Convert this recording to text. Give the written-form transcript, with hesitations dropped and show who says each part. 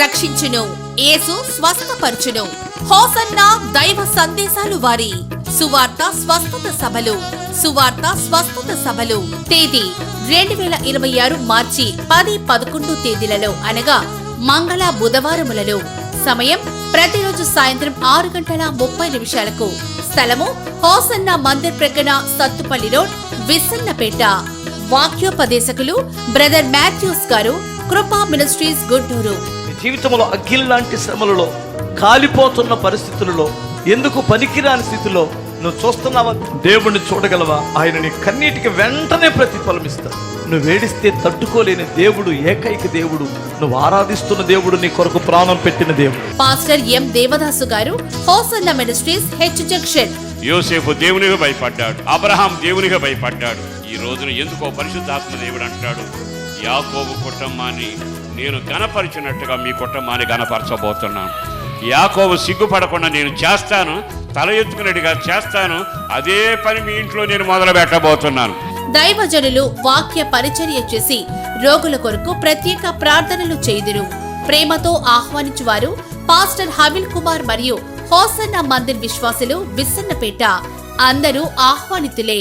Speaker 1: రక్షించును, యేసు స్వస్థపరచును. హోసన్నా దైవ సందేశాలు వారి సువార్త స్వస్థత సభలు. సువార్త స్వస్థత సభలు తేదీ 2026 మార్చి 10-11 తేదీలలో అనగా మంగళ బుధవారములలో. సమయం ప్రతిరోజు సాయంత్రం 6:30 స్థలము హోసన్నా మందిర్ ప్రక్కన సత్తుపల్లి రోడ్, విస్సన్నపేట. వాక్యోపదేశకులు బ్రదర్ మాథ్యూస్ గారు, కృపా మినిస్ట్రీస్, గుంటూరు.
Speaker 2: జీవితంలో అగ్గిల్ లాంటి శ్రమలలో, కాలిపోతున్న పరిస్థితులలో, ఎందుకు పనికిరాని స్థితిలో నువ్వు చూస్తున్నావా? దేవుణ్ణి చూడగలవా? ఆయన నీ కన్నీటికి వెంటనే ప్రతిఫలమిస్తాడు. నువ్వు ఏడిస్తే తట్టుకోలేని దేవుడు, ఏకైక దేవుడు, నువ్వు ఆరాధిస్తున్న దేవుడు, నీ కొరకు ప్రాణం పెట్టిన దేవుడు.
Speaker 1: పాస్టర్ ఎం దేవదాసు గారు, హోసన్నా మినిస్ట్రీస్, హెచ్ జంక్షన్.
Speaker 3: యోసేపు దేవునిగా భయపడ్డాడు, అబ్రహాం దేవునిగా భయపడ్డాడు. ఈ రోజున ఎందుకో పరిశుద్ధాత్మ దేవుడు అంటాడు, యాకోబు కుటుంబాన్ని నేను గణపరిచినట్టుగా మీ కుటుంబాన్ని గణపరచబోతున్నాను. యాకోబు సిగ్గుపడకుండా నేను చేస్తాను, తల ఎత్తుకున్నట్టుగా చేస్తాను. అదే పని మీ ఇంట్లో నేను మొదలు పెట్టబోతున్నాను.
Speaker 1: దైవజనులు వాక్య పరిచర్య చేసి రోగుల కొరకు ప్రత్యేక ప్రార్థనలు చేయుదురు. ప్రేమతో ఆహ్వానించువారు పాస్టర్ హబీల్ కుమార్ మరియు హోసన్నా మందిర్ విశ్వాసులు, విస్సన్నపేట. అందరూ ఆహ్వానితులే.